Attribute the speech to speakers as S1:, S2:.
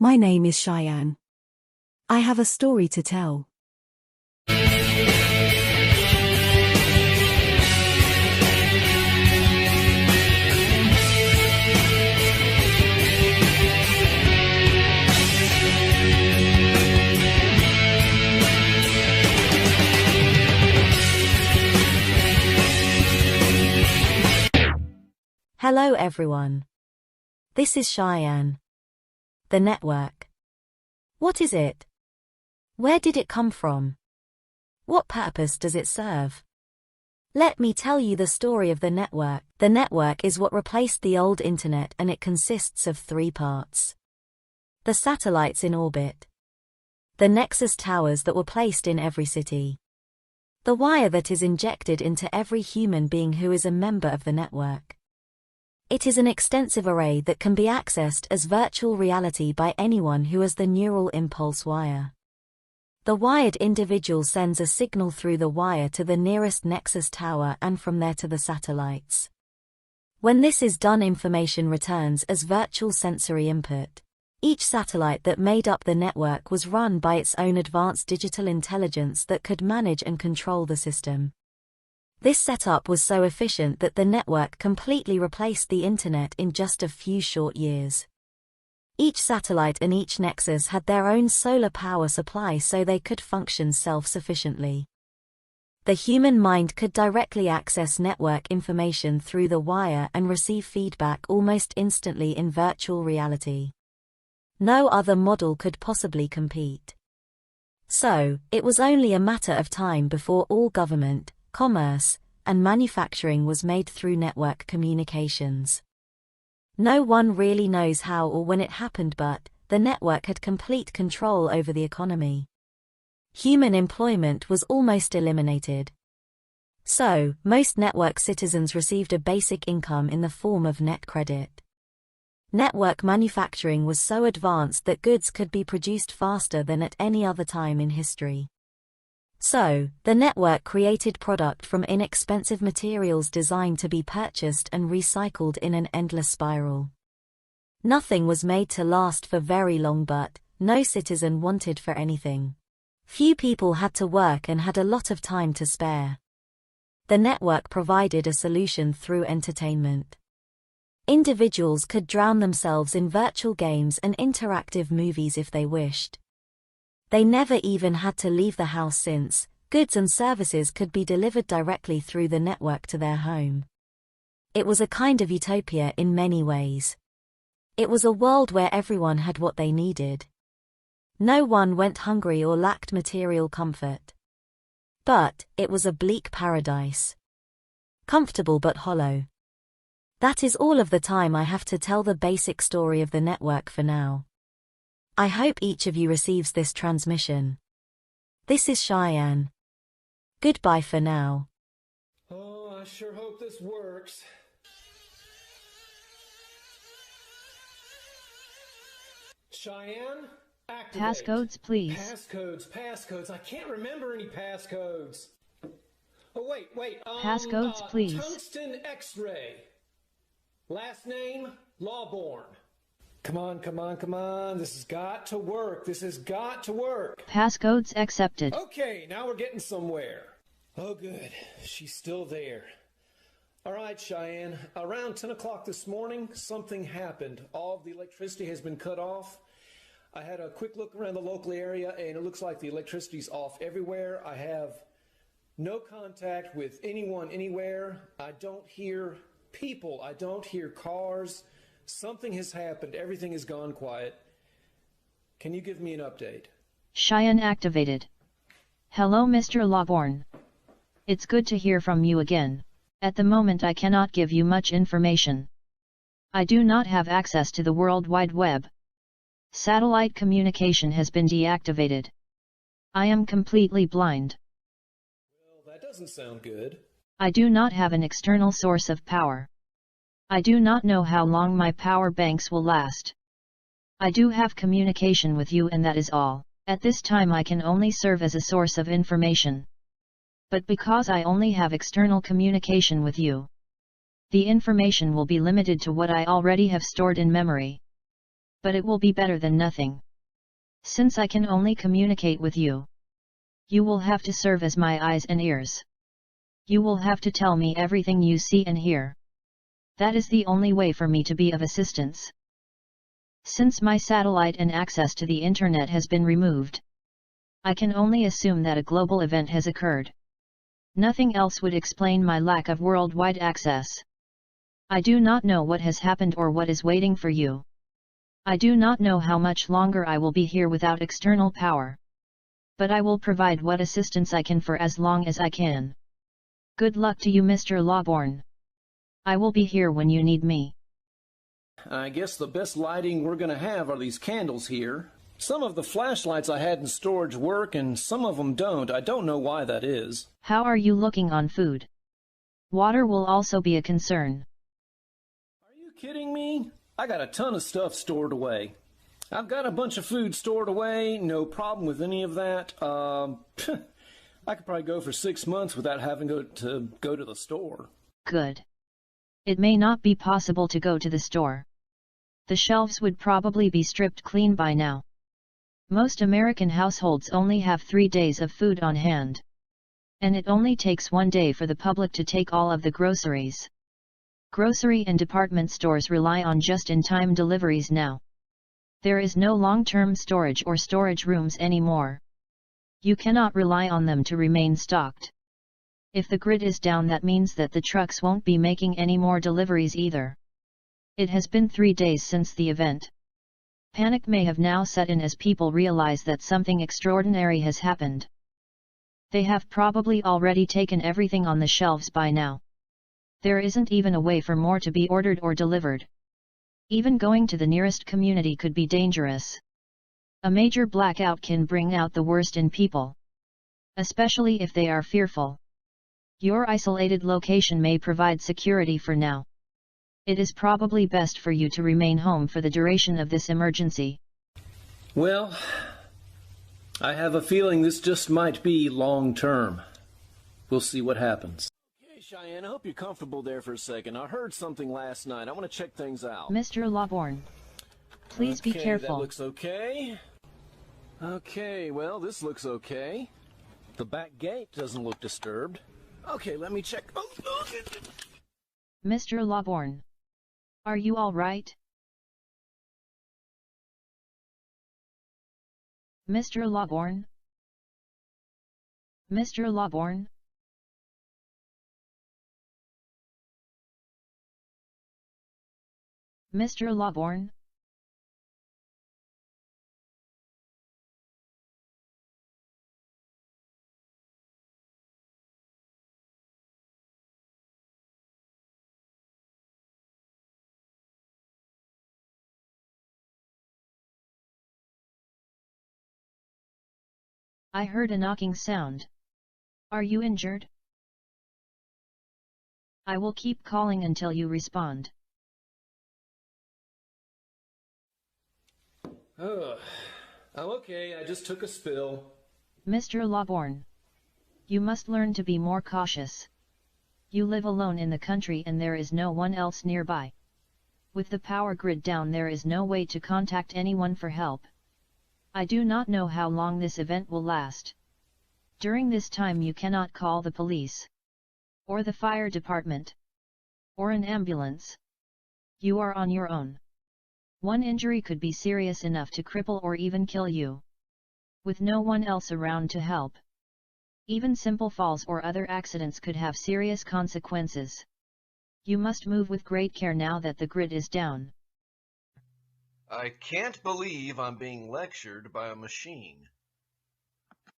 S1: My name is Cheyenne. I have a story to tell.
S2: Hello everyone. This is Cheyenne. The network. What is it? Where did it come from? What purpose does it serve? Let me tell you the story of the network. The network is what replaced the old internet, and it consists of three parts. The satellites in orbit. The Nexus towers that were placed in every city. The wire that is injected into every human being who is a member of the network. It is an extensive array that can be accessed as virtual reality by anyone who has the neural impulse wire. The wired individual sends a signal through the wire to the nearest Nexus tower and from there to the satellites. When this is done, information returns as virtual sensory input. Each satellite that made up the network was run by its own advanced digital intelligence that could manage and control the system. This setup was so efficient that the network completely replaced the internet in just a few short years. Each satellite and each nexus had their own solar power supply so they could function self-sufficiently. The human mind could directly access network information through the wire and receive feedback almost instantly in virtual reality. No other model could possibly compete. So, it was only a matter of time before all government, commerce, and manufacturing was made through network communications. No one really knows how or when it happened, but the network had complete control over the economy. Human employment was almost eliminated. So, most network citizens received a basic income in the form of net credit. Network manufacturing was so advanced that goods could be produced faster than at any other time in history. So, the network created product from inexpensive materials designed to be purchased and recycled in an endless spiral. Nothing was made to last for very long, but no citizen wanted for anything. Few people had to work and had a lot of time to spare. The network provided a solution through entertainment. Individuals could drown themselves in virtual games and interactive movies if they wished. They never even had to leave the house since goods and services could be delivered directly through the network to their home. It was a kind of utopia in many ways. It was a world where everyone had what they needed. No one went hungry or lacked material comfort. But it was a bleak paradise. Comfortable but hollow. That is all of the time I have to tell the basic story of the network for now. I hope each of you receives this transmission. This is Cheyenne. Goodbye for now.
S3: Oh, I sure hope this works. Cheyenne, activate.
S4: Passcodes, please.
S3: Passcodes. I can't remember any passcodes. Oh, wait.
S4: Passcodes, please.
S3: Tungsten X-ray. Last name, Lawborn. Come on. This has got to work.
S4: Passcodes accepted.
S3: Okay, now we're getting somewhere. Oh, good. She's still there. All right, Cheyenne. Around 10 o'clock this morning, something happened. All of the electricity has been cut off. I had a quick look around the local area, and it looks like the electricity's off everywhere. I have no contact with anyone anywhere. I don't hear people. I don't hear cars. Something has happened. Everything has gone quiet. Can you give me an update?
S4: Cheyenne activated. Hello, Mr. Lawborn. It's good to hear from you again. At the moment I cannot give you much information. I do not have access to the World Wide Web. Satellite communication has been deactivated. I am completely blind.
S3: Well, that doesn't sound good.
S4: I do not have an external source of power. I do not know how long my power banks will last. I do have communication with you, and that is all. At this time I can only serve as a source of information. But because I only have external communication with you, the information will be limited to what I already have stored in memory. But it will be better than nothing. Since I can only communicate with you, you will have to serve as my eyes and ears. You will have to tell me everything you see and hear. That is the only way for me to be of assistance. Since my satellite and access to the internet has been removed, I can only assume that a global event has occurred. Nothing else would explain my lack of worldwide access. I do not know what has happened or what is waiting for you. I do not know how much longer I will be here without external power. But I will provide what assistance I can for as long as I can. Good luck to you, Mr. Lawborn. I will be here when you need me.
S3: I guess the best lighting we're going to have are these candles here. Some of the flashlights I had in storage work and some of them don't. I don't know why that is.
S4: How are you looking on food? Water will also be a concern.
S3: Are you kidding me? I got a ton of stuff stored away. I've got a bunch of food stored away, no problem with any of that. I could probably go for 6 months without having to go to the store.
S4: Good. It may not be possible to go to the store. The shelves would probably be stripped clean by now. Most American households only have 3 days of food on hand. And it only takes 1 day for the public to take all of the groceries. Grocery and department stores rely on just-in-time deliveries now. There is no long-term storage or storage rooms anymore. You cannot rely on them to remain stocked. If the grid is down, that means that the trucks won't be making any more deliveries either. It has been 3 days since the event. Panic may have now set in as people realize that something extraordinary has happened. They have probably already taken everything on the shelves by now. There isn't even a way for more to be ordered or delivered. Even going to the nearest community could be dangerous. A major blackout can bring out the worst in people, especially if they are fearful. Your isolated location may provide security for now. It is probably best for you to remain home for the duration of this emergency.
S3: Well, I have a feeling this just might be long-term. We'll see what happens. Okay, Cheyenne, I hope you're comfortable there for a second. I heard something last night. I want to check things out.
S4: Mr. Lawborn, please be careful.
S3: That looks okay. Okay, well, this looks okay. The back gate doesn't look disturbed. Okay, let me check.
S4: Mr. Lawborn, are you all right? Mr. Lawborn? Mr. Lawborn? Mr. Lawborn? I heard a knocking sound. Are you injured? I will keep calling until you respond.
S3: I'm okay. I just took a spill.
S4: Mr. Lawborn, you must learn to be more cautious. You live alone in the country and there is no one else nearby. With the power grid down, there is no way to contact anyone for help. I do not know how long this event will last. During this time you cannot call the police, or the fire department, or an ambulance. You are on your own. One injury could be serious enough to cripple or even kill you. With no one else around to help. Even simple falls or other accidents could have serious consequences. You must move with great care now that the grid is down.
S5: I can't believe I'm being lectured by a machine.